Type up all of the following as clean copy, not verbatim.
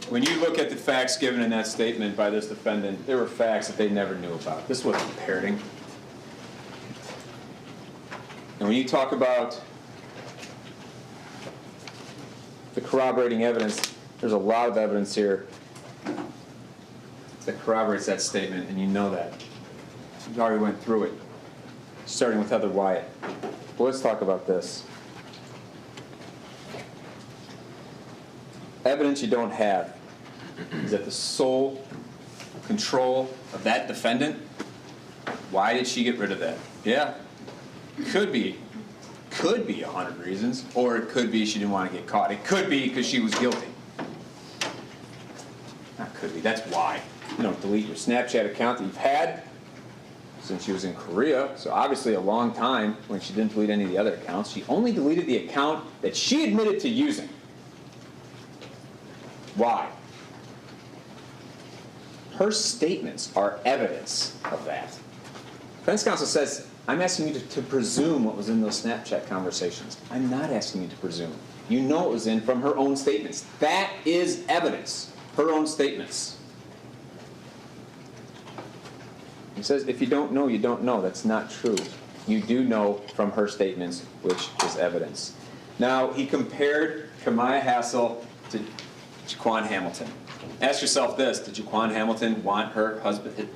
When you look at the facts given in that statement by this defendant, there were facts that they never knew about. This wasn't parroting. And when you talk about the corroborating evidence, there's a lot of evidence here that corroborates that statement, and you know that. We already went through it, starting with Heather Wyatt. But let's talk about this. Evidence you don't have is that the sole control of that defendant. Why did she get rid of that? Yeah, could be 100 reasons, or it could be she didn't want to get caught. It could be because she was guilty. Not could be, that's why. You don't delete your Snapchat account that you've had since she was in Korea, so obviously a long time when she didn't delete any of the other accounts. She only deleted the account that she admitted to using. Why? Her statements are evidence of that. Defense counsel says, I'm asking you to presume what was in those Snapchat conversations. I'm not asking you to presume. You know it was in from her own statements. That is evidence. Her own statements. He says, if you don't know, you don't know. That's not true. You do know from her statements, which is evidence. Now, he compared Kemia Hassel to Jaquan Hamilton. Ask yourself this, did Jaquan Hamilton want her husband,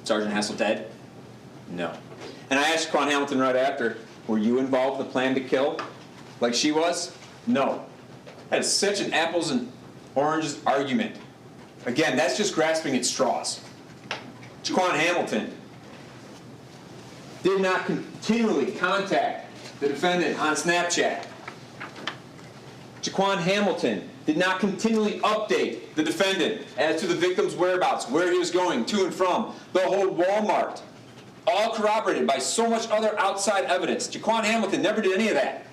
Sergeant Hassel, dead? No. And I asked Jaquan Hamilton right after, were you involved in the plan to kill like she was? No. That is such an apples and oranges argument. Again, that's just grasping at straws. Jaquan Hamilton did not continually contact the defendant on Snapchat. Jaquan Hamilton did not continually update the defendant as to the victim's whereabouts, where he was going to and from, the whole Walmart, all corroborated by so much other outside evidence. Jaquan Hamilton never did any of that.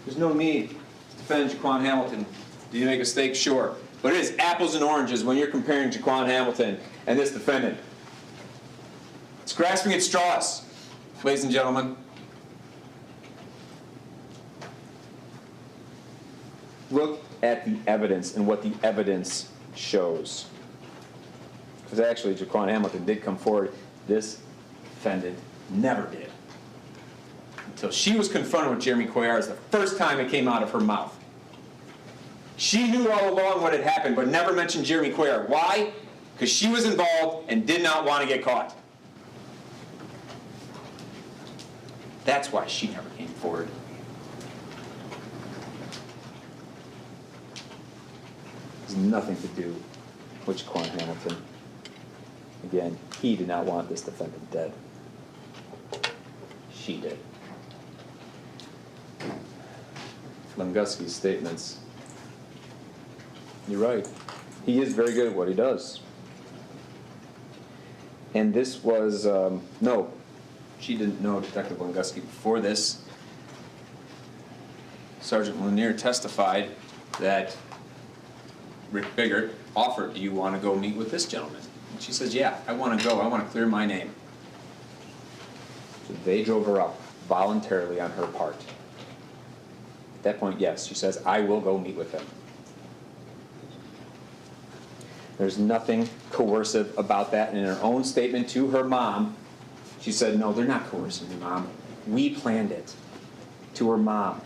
There's no need to defend Jaquan Hamilton. Did you make a mistake? Sure. But it is apples and oranges when you're comparing Jaquan Hamilton and this defendant. It's grasping at straws, ladies and gentlemen. Look at the evidence and what the evidence shows. Because actually, Jaquan Hamilton did come forward. This defendant never did. Until she was confronted with Jeremy Cuellar the first time it came out of her mouth. She knew all along what had happened, but never mentioned Jeremy Cuellar. Why? Because she was involved and did not want to get caught. That's why she never came forward. It has nothing to do with Jaquan Hamilton. Again, he did not want this defendant dead. She did. Lunguski's statements. You're right. He is very good at what he does. And this was, no, she didn't know Detective Lunguski before this. Sergeant Lanier testified that Rick Biggert offered, do you want to go meet with this gentleman? And she says, yeah, I want to go. I want to clear my name. So they drove her up voluntarily on her part. At that point, yes, she says, I will go meet with him. There's nothing coercive about that. And in her own statement to her mom, she said, no, they're not coercing me, Mom. We planned it. To her mom.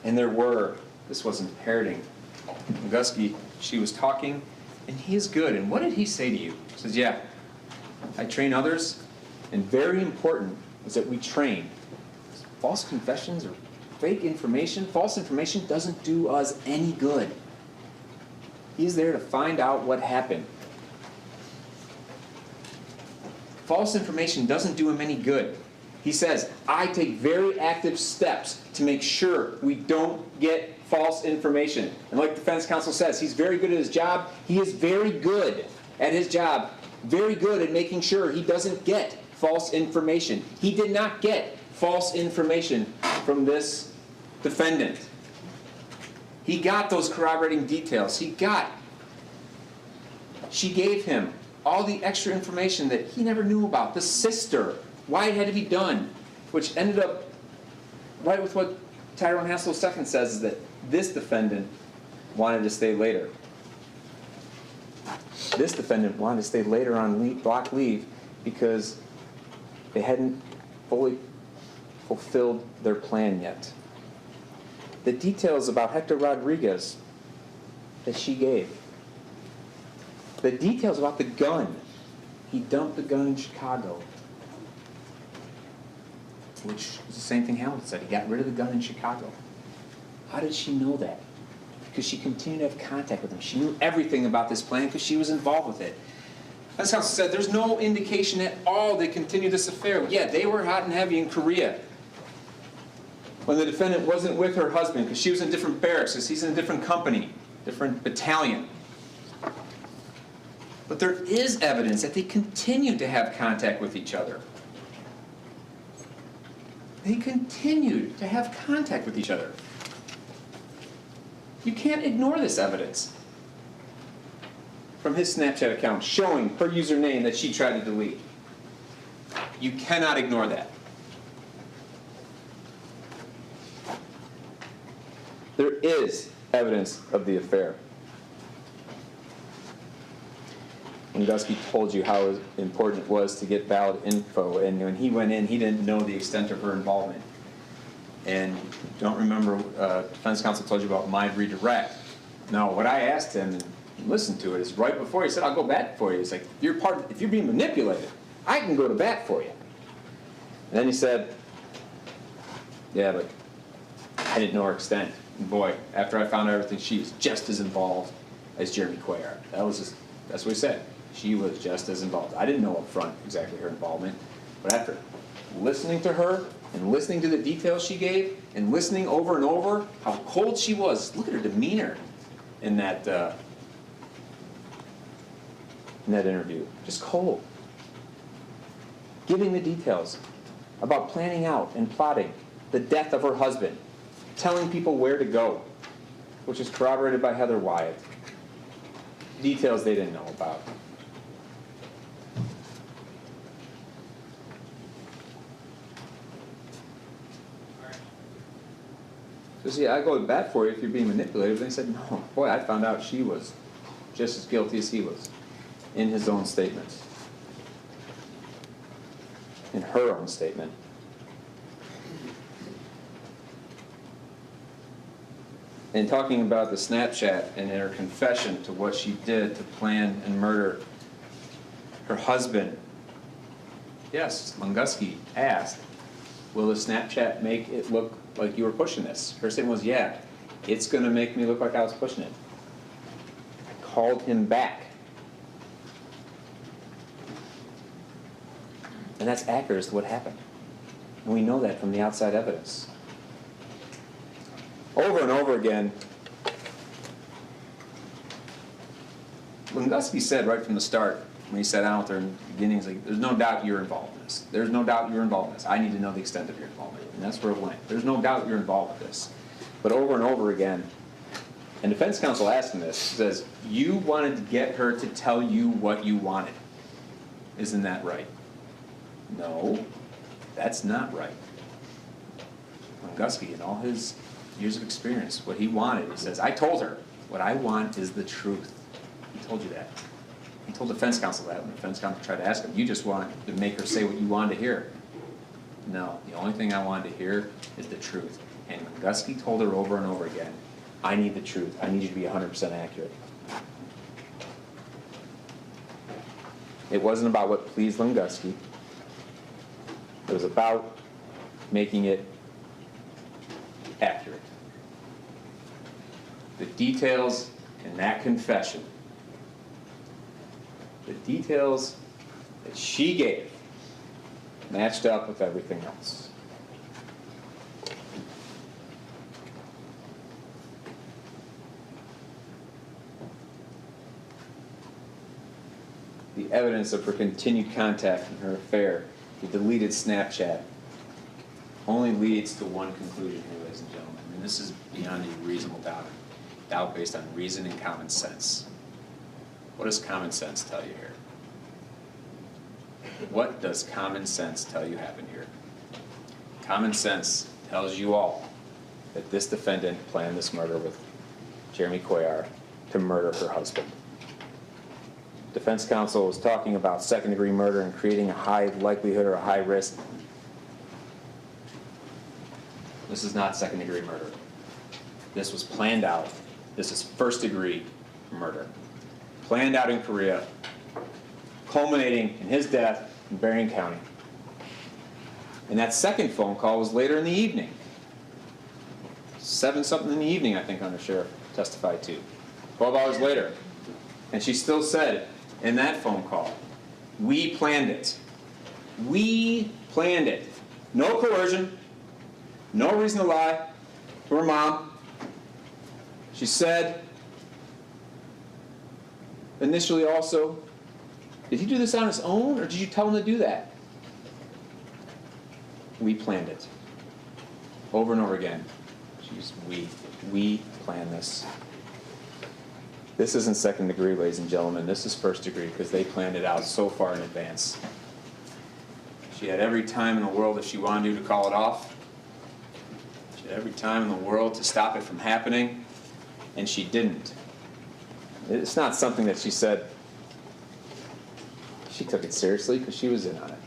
And there were, this wasn't parroting. Lunguski, she was talking, and he is good. And what did he say to you? He says, yeah, I train others. And very important is that we train. False confessions or fake information, false information doesn't do us any good. He's there to find out what happened. False information doesn't do him any good. He says, I take very active steps to make sure we don't get false information. And like the defense counsel says, he's very good at his job. He is very good at his job. Very good at making sure he doesn't get false information. He did not get false information from this defendant. He got those corroborating details. She gave him all the extra information that he never knew about, the sister, why it had to be done, which ended up right with what Tyrone Hassel II says, is that this defendant wanted to stay later. This defendant wanted to stay later on block leave because they hadn't fully fulfilled their plan yet. The details about Hector Rodriguez that she gave. The details about the gun. He dumped the gun in Chicago. Which is the same thing Hamilton said. He got rid of the gun in Chicago. How did she know that? Because she continued to have contact with him. She knew everything about this plan because she was involved with it. As counsel said, there's no indication at all they continued this affair. Yeah, they were hot and heavy in Korea when the defendant wasn't with her husband because she was in different barracks, because he's in a different company, different battalion. But there is evidence that they continued to have contact with each other. They continued to have contact with each other. You can't ignore this evidence from his Snapchat account showing her username that she tried to delete. You cannot ignore that. There is evidence of the affair. When Gusky told you how important it was to get valid info, and when he went in, he didn't know the extent of her involvement. And don't remember, defense counsel told you about my redirect. No, what I asked him, and listened to it, is right before he said, "I'll go bat for you." He's like, if you're being manipulated, I can go to bat for you. And then he said, "Yeah, but I didn't know her extent." And boy, after I found out everything, she is just as involved as Jeremy Cuellar. That's what he said. She was just as involved. I didn't know up front exactly her involvement, but after listening to her and listening to the details she gave and listening over and over how cold she was, look at her demeanor in that interview. Just cold. Giving the details about planning out and plotting the death of her husband, telling people where to go, which is corroborated by Heather Wyatt. Details they didn't know about. So see, I go to bat for you if you're being manipulated. But they said, no, boy, I found out she was just as guilty as he was in his own statement. In her own statement. And talking about the Snapchat and her confession to what she did to plan and murder her husband. Yes, Lunguski asked, will the Snapchat make it look like you were pushing this? Her statement was, yeah, it's going to make me look like I was pushing it. I called him back. And that's accurate as to what happened. And we know that from the outside evidence. Over and over again, Lunguski said right from the start, when he sat down with her in the beginning, he's like, there's no doubt you're involved in this. There's no doubt you're involved in this. I need to know the extent of your involvement. And that's where it went. There's no doubt you're involved with this. But over and over again, and defense counsel asked him this, says, you wanted to get her to tell you what you wanted. Isn't that right? No, that's not right. Lunguski, in all his years of experience, what he wanted, he says, I told her, what I want is the truth. He told you that. He told defense counsel that when the defense counsel tried to ask him, you just wanted to make her say what you wanted to hear. No, the only thing I wanted to hear is the truth. And Lunguski told her over and over again, I need the truth. I need you to be 100% accurate. It wasn't about what pleased Lunguski. It was about making it accurate. The details in that confession, the details that she gave, matched up with everything else. The evidence of her continued contact in her affair, the deleted Snapchat, only leads to one conclusion here, ladies and gentlemen, and this is beyond a reasonable doubt. Doubt based on reason and common sense. What does common sense tell you here? What does common sense tell you happened here? Common sense tells you all that this defendant planned this murder with Jeremy Cuellar to murder her husband. Defense counsel was talking about second-degree murder and creating a high likelihood or a high risk. This is not second-degree murder. This was planned out. This is first-degree murder. Planned out in Korea, culminating in his death in Berrien County. And that second phone call was later in the evening. 7-something in the evening, I think, undersheriff testified to. 12 hours later. And she still said in that phone call, we planned it. We planned it. No coercion. No reason to lie to her mom. She said initially also, did he do this on his own or did you tell him to do that? We planned it. Over and over again. She's we planned this. This isn't second degree, ladies and gentlemen. This is first degree because they planned it out so far in advance. She had every time in the world if she wanted to call it off. She had every time in the world to stop it from happening, and she didn't. It's not something that she said. She took it seriously because she was in on it.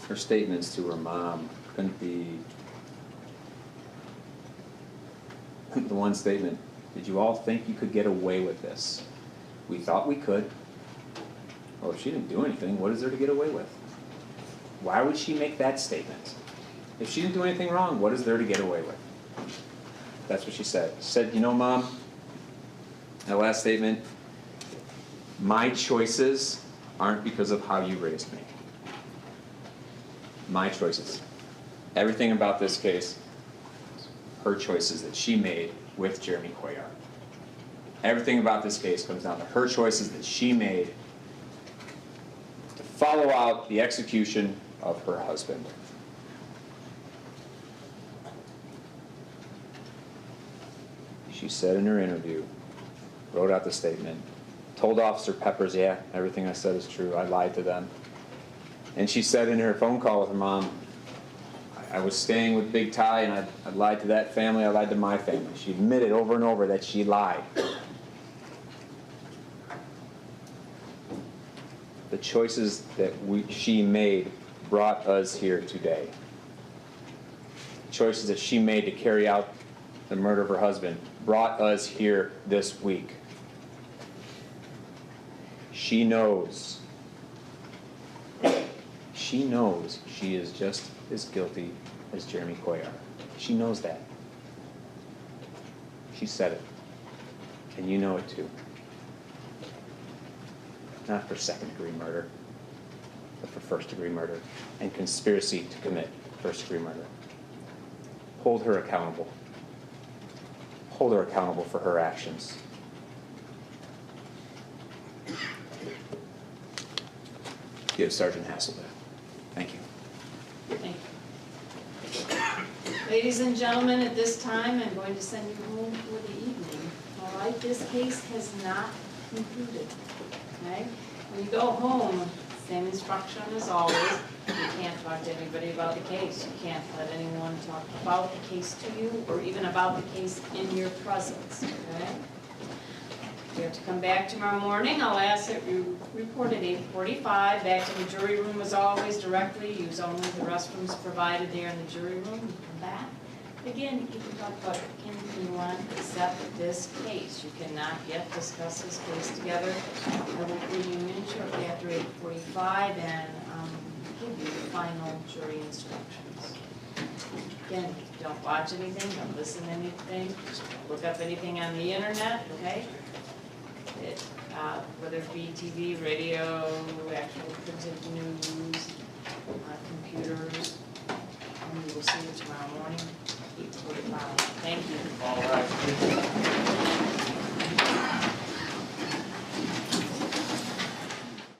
Her statements to her mom couldn't be the one statement. Did you all think you could get away with this? We thought we could. Well, if she didn't do anything, what is there to get away with? Why would she make that statement? If she didn't do anything wrong, what is there to get away with? That's what she said. She said, you know, Mom, that last statement, my choices aren't because of how you raised me. My choices. Everything about this case, her choices that she made with Jeremy Cuellar. Everything about this case comes down to her choices that she made to follow out the execution of her husband. She said in her interview, wrote out the statement, told Officer Peppers, yeah, everything I said is true, I lied to them. And she said in her phone call with her mom, I was staying with Big Ty and I lied to that family, I lied to my family. She admitted over and over that she lied. The choices that she made brought us here today. The choices that she made to carry out the murder of her husband brought us here this week. She knows she is just as guilty as Jeremy Cuellar. She knows that. She said it. And you know it too. Not for second-degree murder, but for first-degree murder and conspiracy to commit first-degree murder. Hold her accountable. Hold her accountable for her actions. Give Sergeant Hassel that. Thank you. Thank you. Ladies and gentlemen, at this time, I'm going to send you home for the evening. All right, this case has not concluded. Okay? When you go home, same instruction as always. You can't talk to anybody about the case. You can't let anyone talk about the case to you or even about the case in your presence. Okay? You have to come back tomorrow morning. I'll ask that you report at 8:45. Back to the jury room as always directly. Use only the restrooms provided there in the jury room. You come back. Again, you can talk about anything you want except this case. You cannot yet discuss this case together. I will bring you in shortly after 8:45 and give you the final jury instructions. Again, don't watch anything, don't listen to anything, just don't look up anything on the internet, okay? Whether it be TV, radio, actual printed